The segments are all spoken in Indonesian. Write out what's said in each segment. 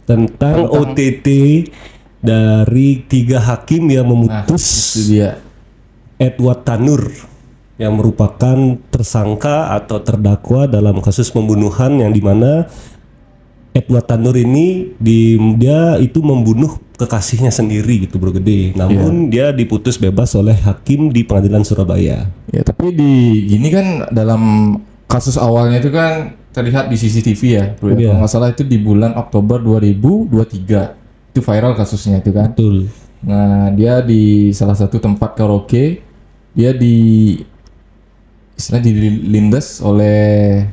tentang OTT dari 3 hakim yang memutus Itu dia. Edward Tanur yang merupakan tersangka atau terdakwa dalam kasus pembunuhan yang dimana Edward Tanur ini dia itu membunuh kekasihnya sendiri gitu Bro Gede. Namun dia diputus bebas oleh hakim di Pengadilan Surabaya. Ya, tapi di gini kan dalam kasus awalnya itu kan terlihat di CCTV ya, bro. Iya. Kalau nggak salah itu di bulan Oktober 2023. Itu viral kasusnya itu kan. Betul. Nah, dia di salah satu tempat karaoke, dia dilindas oleh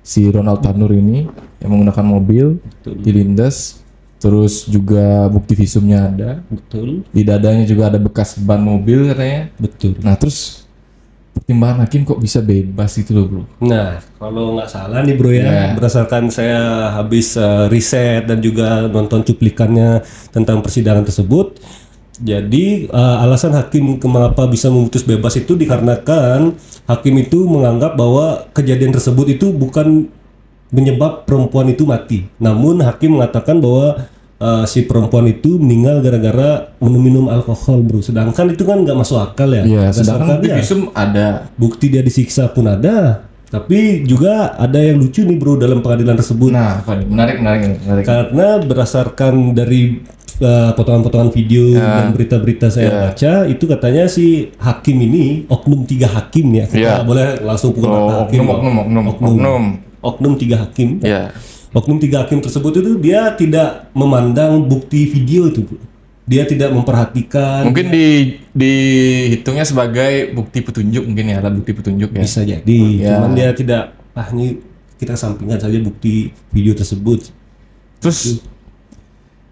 si Ronald Tanur ini yang menggunakan mobil, dilindas. Terus juga bukti visumnya ada. Betul. Di dadanya juga ada bekas ban mobil katanya. Betul. Nah, terus pertimbangan hakim kok bisa bebas itu loh, bro. Nah, kalau nggak salah nih Bro ya, Ya. berdasarkan saya habis riset dan juga nonton cuplikannya tentang persidangan tersebut. Jadi alasan hakim mengapa bisa memutus bebas itu dikarenakan hakim itu menganggap bahwa kejadian tersebut itu bukan menyebab perempuan itu mati. Namun hakim mengatakan bahwa si perempuan itu meninggal gara-gara minum alkohol, Bro. Sedangkan itu kan nggak masuk akal ya. Iya, sedangkan Berdasarkan bukti ya, visum ada. bukti dia disiksa pun ada. Tapi juga ada yang lucu nih Bro dalam pengadilan tersebut. Nah, apa nih? Menarik. Karena berdasarkan dari potongan-potongan video dan berita-berita saya baca, itu katanya si hakim ini oknum 3 hakim ya. Kita boleh langsung pukul rata hakim. Oknum 3 hakim. Iya. Oknum 3 hakim tersebut itu dia tidak memandang bukti video itu, Bro. Dia tidak memperhatikan. Mungkin dihitungnya sebagai bukti petunjuk mungkin ya, alat bukti petunjuk ya. Bisa jadi, cuman dia tidak, ini kita sampingkan saja bukti video tersebut. Terus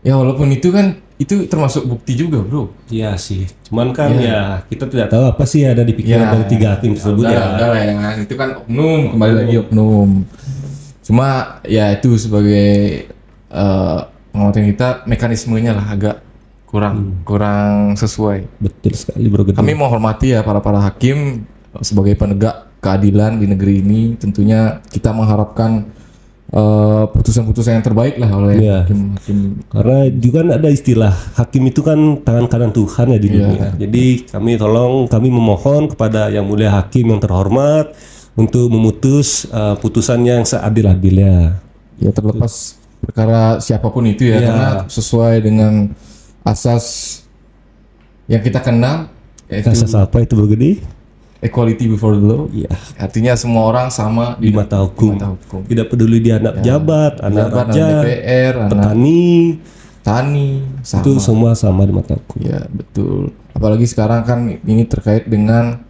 ya walaupun itu kan itu termasuk bukti juga, bro. Iya sih, cuman kan ya kita tidak tahu apa sih ada di pikiran dari 3 hakim tersebut ya. Udah lah ya, itu kan oknum, kembali lagi oknum. Cuma ya itu sebagai pengamatan kita, mekanismenya lah agak kurang sesuai. Betul sekali Bro Gede. Kami menghormati ya para hakim sebagai penegak keadilan di negeri ini. Tentunya kita mengharapkan putusan-putusan yang terbaik lah oleh hakim. Karena juga ada istilah hakim itu kan tangan kanan Tuhan ya di dunia. Jadi kami memohon kepada yang mulia hakim yang terhormat untuk memutus putusannya yang seadil-adilnya. Ya terlepas perkara siapapun itu ya, karena sesuai dengan asas yang kita kenal, yaitu Asas apa itu Bro Gede? equality before the law. Iya. Artinya semua orang sama Di mata hukum. Tidak peduli dia anak pejabat, anak raja, DPR, anak petani, tani, sama. itu semua sama di mata hukum. Ya betul. Apalagi sekarang kan ini terkait dengan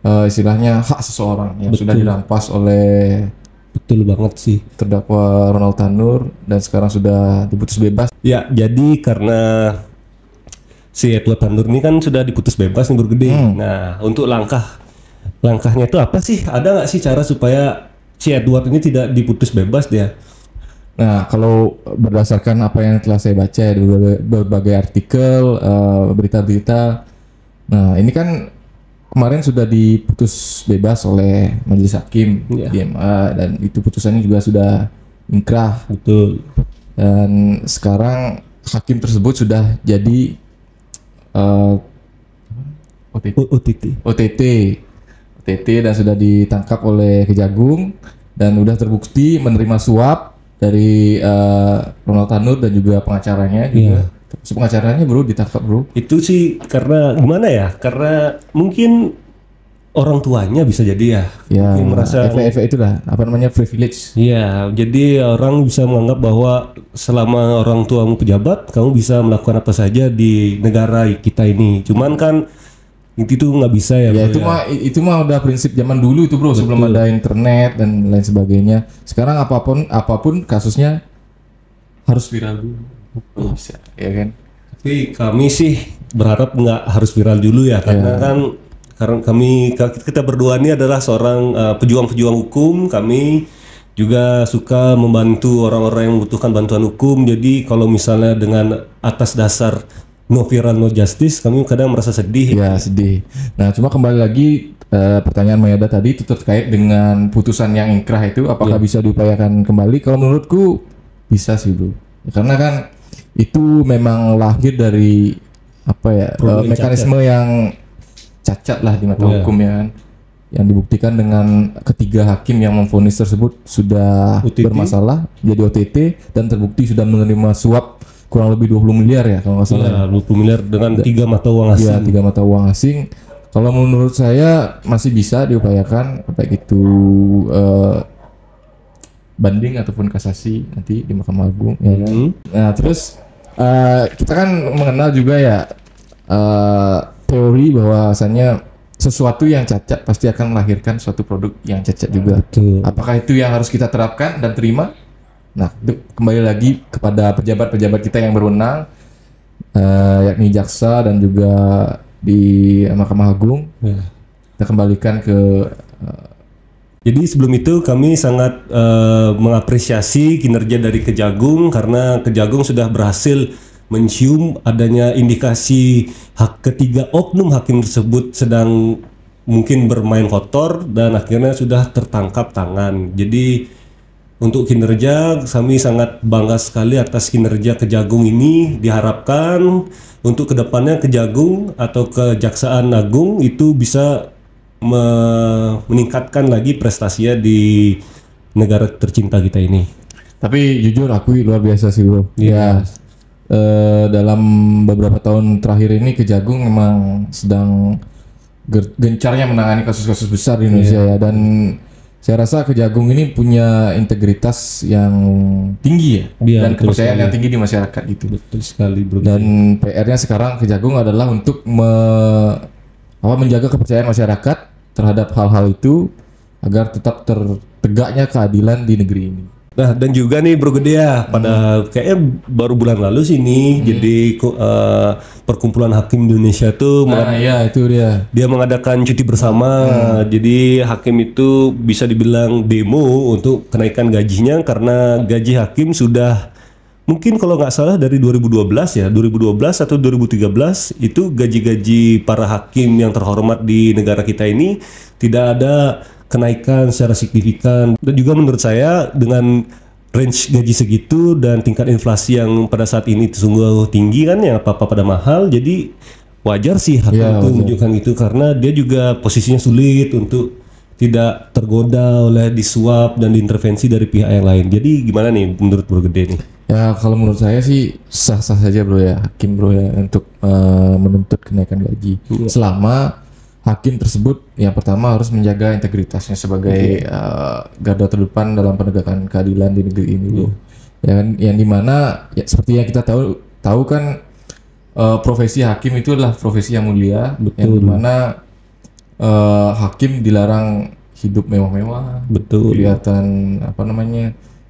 istilahnya hak seseorang yang sudah dirampas oleh Betul banget sih. terdakwa Ronald Tanur dan sekarang sudah diputus bebas. Ya, jadi karena si Edward Tanur ini kan sudah diputus bebas nih Bro Gede. Nah, untuk langkahnya itu apa sih? Ada nggak sih cara supaya si Edward ini tidak diputus bebas dia? Nah, kalau berdasarkan apa yang telah saya baca ya, di berbagai artikel, berita-berita, nah ini kan kemarin sudah diputus bebas oleh majelis hakim DMA dan itu putusannya juga sudah inkrah. Betul. Dan sekarang hakim tersebut sudah jadi OTT dan sudah ditangkap oleh Kejagung dan sudah terbukti menerima suap dari Ronald Tanur dan juga pengacaranya juga. Pengacaranya bro ditangkap bro. Itu sih karena gimana ya? Karena mungkin orang tuanya bisa jadi ya mungkin merasa efek itulah apa namanya privilege. Iya, jadi orang bisa menganggap bahwa selama orang tuamu pejabat, kamu bisa melakukan apa saja di negara kita ini. Cuman kan itu nggak bisa ya. Ya bro, itu mah udah prinsip zaman dulu itu bro. Betul. Sebelum ada internet dan lain sebagainya. Sekarang apapun kasusnya harus viral dulu. Bisa, ya kan? Tapi kami sih berharap nggak harus viral dulu ya, karena kita berdua ini adalah seorang pejuang-pejuang hukum. Kami juga suka membantu orang-orang yang membutuhkan bantuan hukum. Jadi kalau misalnya dengan atas dasar no viral no justice, kami kadang merasa sedih. Ya sedih. Nah cuma kembali lagi pertanyaan Mayada tadi itu terkait dengan putusan yang inkrah itu, apakah bisa diupayakan kembali? Kalau menurutku bisa sih bro. Karena kan itu memang lahir dari apa ya, Problem mekanisme yang cacat lah di mata Iya. hukum ya kan, yang dibuktikan dengan ketiga hakim yang memvonis tersebut sudah OTT. bermasalah jadi OTT dan terbukti sudah menerima suap kurang lebih 20 miliar ya kalau nggak salah. Ya, 20 miliar dengan 3 mata uang asing. Ya, 3 mata uang asing. Kalau menurut saya masih bisa diupayakan baik itu banding ataupun kasasi nanti di Mahkamah Agung. Ya kan? Nah, terus kita kan mengenal juga ya teori bahwasannya sesuatu yang cacat pasti akan melahirkan suatu produk yang cacat juga. Betul. Apakah itu yang harus kita terapkan dan terima? Nah, itu kembali lagi kepada pejabat-pejabat kita yang berwenang, yakni jaksa dan juga di Mahkamah Agung. Ya. Kita kembalikan ke Jadi sebelum itu kami sangat mengapresiasi kinerja dari Kejagung karena Kejagung sudah berhasil mencium adanya indikasi ketiga oknum hakim tersebut sedang mungkin bermain kotor dan akhirnya sudah tertangkap tangan. Jadi untuk kinerja kami sangat bangga sekali atas kinerja Kejagung ini. Diharapkan untuk kedepannya Kejagung atau Kejaksaan Agung itu bisa meningkatkan lagi prestasinya di negara tercinta kita ini. tapi jujur akui luar biasa sih bro. Iya. Ya, dalam beberapa tahun terakhir ini Kejagung memang sedang gencarnya menangani kasus-kasus besar di Indonesia ya, dan saya rasa Kejagung ini punya integritas yang tinggi ya, Iya, dan betul kepercayaan sekali. yang tinggi di masyarakat gitu. Betul sekali bro. Dan PR-nya sekarang Kejagung adalah untuk menjaga kepercayaan masyarakat terhadap hal-hal itu agar tetap tegaknya keadilan di negeri ini. Nah dan juga nih Bro Gede ya pada kayaknya baru bulan lalu sih nih jadi perkumpulan hakim Indonesia tuh Nah, iya itu dia. dia mengadakan cuti bersama. Jadi hakim itu bisa dibilang demo untuk kenaikan gajinya karena gaji hakim sudah mungkin kalau nggak salah dari 2012 ya, 2012 atau 2013 itu gaji-gaji para hakim yang terhormat di negara kita ini tidak ada kenaikan secara signifikan. Dan juga menurut saya dengan range gaji segitu dan tingkat inflasi yang pada saat ini sungguh tinggi kan ya, apa-apa pada mahal, jadi wajar sih hakim Ya, itu wajar. menunjukkan itu karena dia juga posisinya sulit untuk tidak tergoda oleh disuap dan diintervensi dari pihak yang lain. Jadi gimana nih menurut Bro Gede nih? Ya kalau menurut saya sih sah-sah saja bro ya, hakim bro ya, untuk menuntut kenaikan gaji. Iya. Selama hakim tersebut yang pertama harus menjaga integritasnya sebagai garda terdepan dalam penegakan keadilan di negeri ini bro. Ya kan, yang dimana ya, seperti yang kita tahu kan profesi hakim itu adalah profesi yang mulia, yang dimana hakim dilarang hidup mewah-mewah, Betul. kelihatan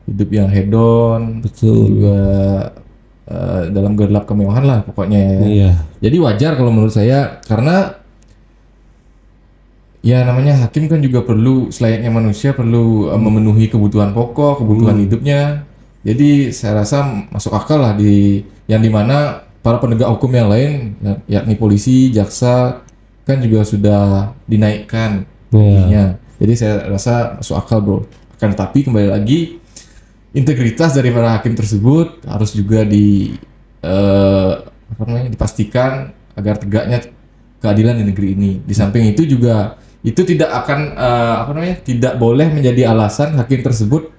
hidup yang hedon, Betul. juga dalam gelap kemewahan lah pokoknya ya. Iya. Jadi wajar kalau menurut saya, karena ya namanya hakim kan juga perlu, selayaknya manusia perlu memenuhi kebutuhan pokok, kebutuhan hidupnya. Jadi saya rasa masuk akal lah yang dimana para penegak hukum yang lain yakni polisi, jaksa kan juga sudah dinaikkan gajinya. Jadi saya rasa masuk akal bro. Akan tetapi kembali lagi, integritas dari para hakim tersebut harus juga dipastikan agar tegaknya keadilan di negeri ini. Di samping itu juga itu tidak akan tidak boleh menjadi alasan hakim tersebut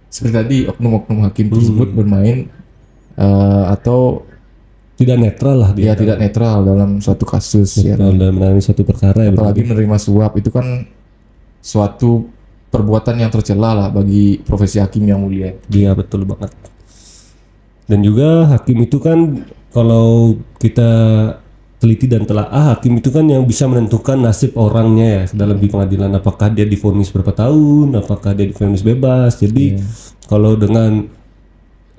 seperti tadi oknum-oknum hakim tersebut bermain atau Tidak netral lah dia. ya tidak netral dalam suatu kasus ya. Netral dalam menangani suatu perkara ya. Bro. Apalagi menerima suap itu kan suatu perbuatan yang tercela lah bagi profesi hakim yang mulia. Iya betul banget. Dan juga hakim itu kan kalau kita teliti dan telaah, hakim itu kan yang bisa menentukan nasib orangnya ya dalam di pengadilan, apakah dia divonis berapa tahun, apakah dia divonis bebas. Jadi kalau dengan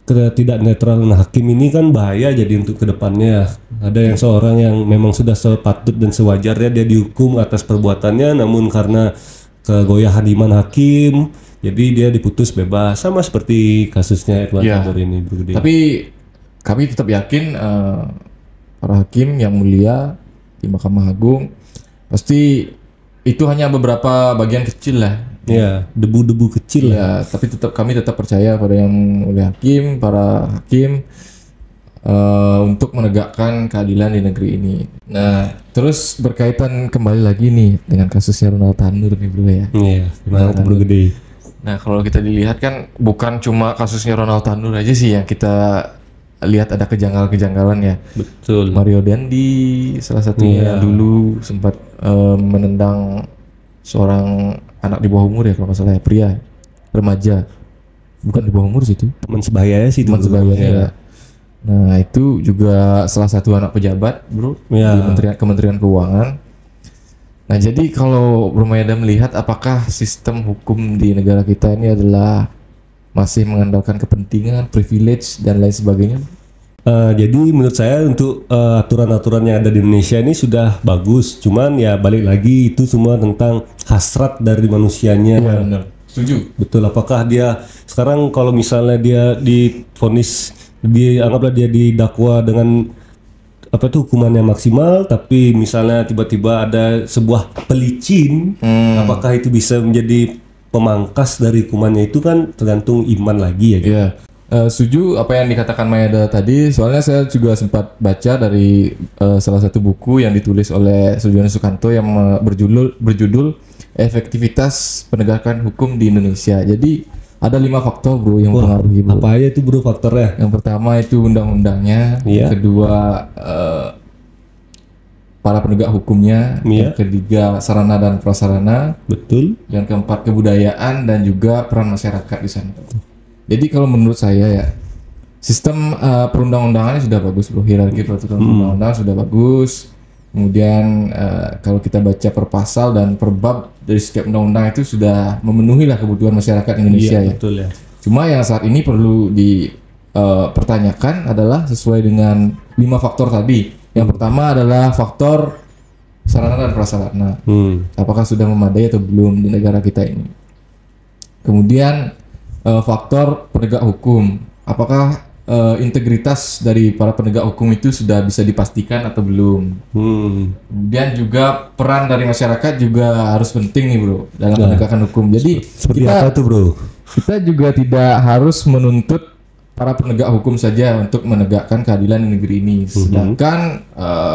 tidak netral hakim ini kan bahaya jadi untuk kedepannya. Ada yang seorang yang memang sudah sepatut dan sewajarnya dia dihukum atas perbuatannya, namun karena kegoyahan iman hakim jadi dia diputus bebas, sama seperti kasusnya Edward Iya. Tabor ini Bro Gede. Tapi kami tetap yakin para hakim yang mulia di Mahkamah Agung pasti itu hanya beberapa bagian kecil lah Ya, debu-debu kecil lah. Ya, tapi kami tetap percaya pada yang mulia hakim, para hakim untuk menegakkan keadilan di negeri ini. Nah, terus berkaitan kembali lagi nih dengan kasusnya Ronald Tanur nih bro ya. Iya, gimana tuh bro gede? Nah, kalau kita dilihat kan bukan cuma kasusnya Ronald Tanur aja sih yang kita lihat ada kejanggalan-kejanggalan ya. Betul. Mario Dandi salah satunya yang dulu sempat menendang seorang anak di bawah umur ya kalau nggak salah ya, pria remaja, bukan di bawah umur sih itu, Teman sebaya sih itu. teman sebayanya ya. Nah itu juga salah satu anak pejabat bro di Kementerian Keuangan. Nah jadi kalau Bro Mayada melihat apakah sistem hukum di negara kita ini adalah masih mengandalkan kepentingan, privilege dan lain sebagainya? Jadi menurut saya untuk aturan-aturan yang ada di Indonesia ini sudah bagus, cuman ya balik lagi itu semua tentang hasrat dari manusianya. Iya benar, setuju. Betul, apakah dia sekarang kalau misalnya dia divonis, anggaplah dia didakwa dengan apa tuh hukumannya maksimal, tapi misalnya tiba-tiba ada sebuah pelicin, apakah itu bisa menjadi pemangkas dari hukumannya, itu kan tergantung iman lagi ya. Gitu. Iya. Setuju apa yang dikatakan Mayada tadi, soalnya saya juga sempat baca dari salah satu buku yang ditulis oleh Sujono Sukanto yang berjudul Efektivitas Penegakan Hukum di Indonesia. Jadi ada 5 faktor bro yang mempengaruhi bro. Apa aja itu bro faktornya? Yang pertama itu undang-undangnya, yang kedua para penegak hukumnya, yang ketiga sarana dan prasarana, betul, yang keempat kebudayaan dan juga peran masyarakat di sana. Jadi kalau menurut saya ya sistem perundang-undangannya sudah bagus bro, hierarki peraturan perundang-undangan sudah bagus. Kemudian kalau kita baca per pasal dan per bab dari setiap undang-undang itu sudah memenuhi lah kebutuhan masyarakat Indonesia ya. Betul ya. Cuma yang saat ini perlu dipertanyakan adalah sesuai dengan 5 faktor tadi. Yang pertama adalah faktor sarana dan prasarana. Apakah sudah memadai atau belum di negara kita ini. Kemudian faktor penegak hukum, apakah integritas dari para penegak hukum itu sudah bisa dipastikan atau belum. Kemudian juga peran dari masyarakat juga harus penting nih bro dalam penegakan hukum. Jadi seperti apa tuh bro? Kita juga tidak harus menuntut para penegak hukum saja untuk menegakkan keadilan di negeri ini. Sedangkan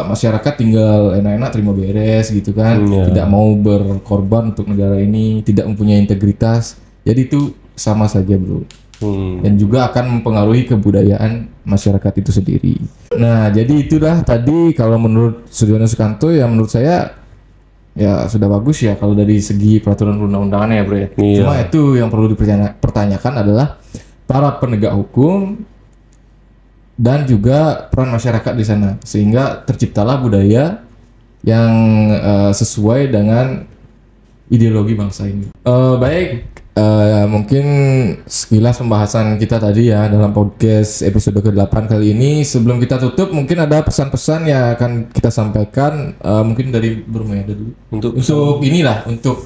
masyarakat tinggal enak-enak terima beres gitu kan, tidak mau berkorban untuk negara ini, tidak mempunyai integritas. Jadi itu sama saja bro. Dan juga akan mempengaruhi kebudayaan masyarakat itu sendiri. Nah jadi itulah tadi kalau menurut Sujono Sukanto ya menurut saya ya sudah bagus ya kalau dari segi peraturan perundang-undangannya ya bro ya. Cuma itu yang perlu dipertanyakan adalah para penegak hukum dan juga peran masyarakat di sana sehingga terciptalah budaya yang sesuai dengan ideologi bangsa ini. Baik. Mungkin sekilas pembahasan kita tadi ya dalam podcast episode ke-8 kali ini. Sebelum kita tutup mungkin ada pesan-pesan yang akan kita sampaikan mungkin dari Bro Mayada dulu. Untuk inilah untuk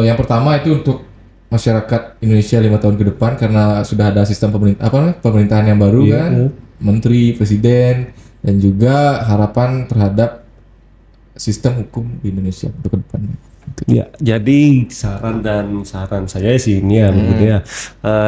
yang pertama itu untuk masyarakat Indonesia 5 tahun ke depan karena sudah ada sistem pemerintahan yang baru kan, menteri, presiden dan juga harapan terhadap sistem hukum di Indonesia untuk ke depannya. Ya, jadi saran saya sih ini ya,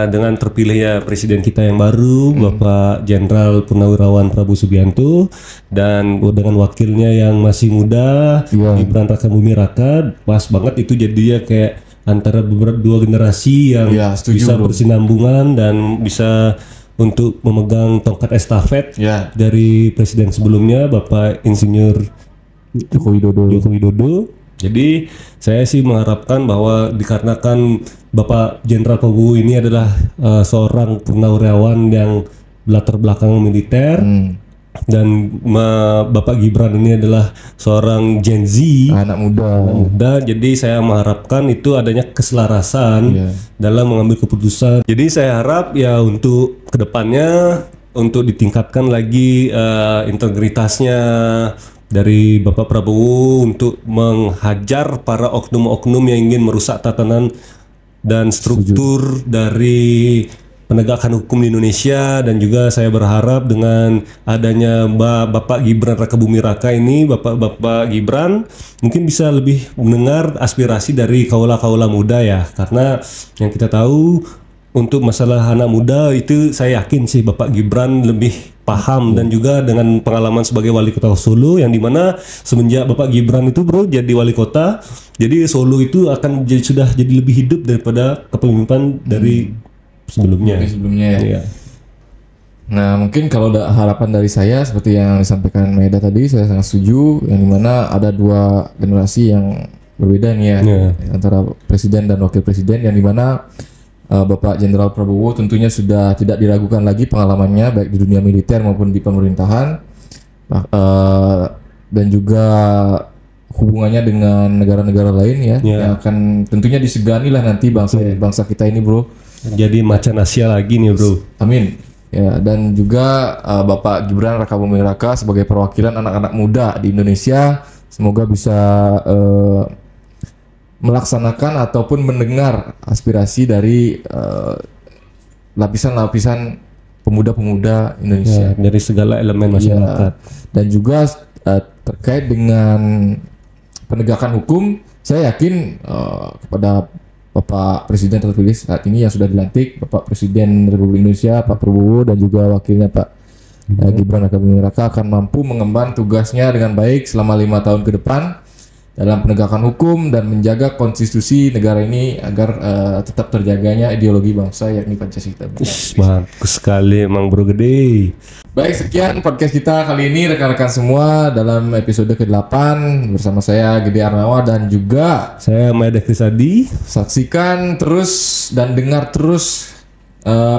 dengan terpilihnya presiden kita yang baru, Bapak Jenderal Purnawirawan Prabowo Subianto, dan dengan wakilnya yang masih muda, Gibran Rakabuming Raka, pas banget itu jadinya kayak antara dua generasi yang bisa bersinambungan dan bisa untuk memegang tongkat estafet dari presiden sebelumnya, Bapak Insinyur Joko Widodo. Jadi saya sih mengharapkan bahwa dikarenakan Bapak Jenderal Prabowo ini adalah seorang purnawirawan yang latar belakang militer dan Bapak Gibran ini adalah seorang Gen Z, anak muda. Jadi saya mengharapkan itu adanya keselarasan dalam mengambil keputusan. Jadi saya harap ya untuk kedepannya untuk ditingkatkan lagi integritasnya dari Bapak Prabowo untuk menghajar para oknum-oknum yang ingin merusak tatanan dan struktur dari penegakan hukum di Indonesia, dan juga saya berharap dengan adanya Bapak Gibran Rakabuming Raka ini, Bapak Gibran mungkin bisa lebih mendengar aspirasi dari kaula-kaula muda ya, karena yang kita tahu untuk masalah anak muda itu saya yakin sih Bapak Gibran lebih paham, dan juga dengan pengalaman sebagai wali kota Solo yang dimana semenjak Bapak Gibran itu bro jadi wali kota, jadi Solo itu akan sudah jadi lebih hidup daripada kepemimpinan dari sebelumnya ya. Iya. Nah mungkin kalau ada harapan dari saya seperti yang disampaikan Maeda tadi, saya sangat setuju, yang dimana ada dua generasi yang berbeda nih ya, antara presiden dan wakil presiden, yang dimana Bapak Jenderal Prabowo tentunya sudah tidak diragukan lagi pengalamannya baik di dunia militer maupun di pemerintahan, dan juga hubungannya dengan negara-negara lain ya, yang akan tentunya disegani lah nanti bangsa kita ini bro. Jadi macan Asia lagi nih bro. Amin. Ya, dan juga Bapak Gibran Rakabuming Raka sebagai perwakilan anak-anak muda di Indonesia, semoga bisa melaksanakan ataupun mendengar aspirasi dari lapisan-lapisan pemuda-pemuda Indonesia dari segala elemen masyarakat. Dan juga terkait dengan penegakan hukum, saya yakin kepada Bapak Presiden terpilih saat ini yang sudah dilantik, Bapak Presiden Republik Indonesia Pak Prabowo, dan juga wakilnya Pak Gibran Rakabuming Raka akan mampu mengemban tugasnya dengan baik selama 5 tahun ke depan dalam penegakan hukum dan menjaga konstitusi negara ini agar tetap terjaganya ideologi bangsa yakni Pancasila. Bagus sekali emang bro gede. Baik, sekian podcast kita kali ini rekan-rekan semua dalam episode ke-8 bersama saya Gede Arnawa dan juga saya Maeda Krisadi. Saksikan terus dan dengar terus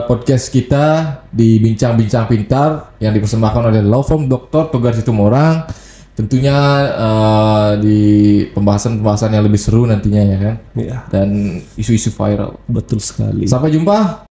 podcast kita di Bincang-Bincang Pintar yang dipersembahkan oleh Law Firm Dr. Togar Situmorang. Tentunya di pembahasan-pembahasan yang lebih seru nantinya ya kan. Iya. Dan isu-isu viral. Betul sekali. Sampai jumpa.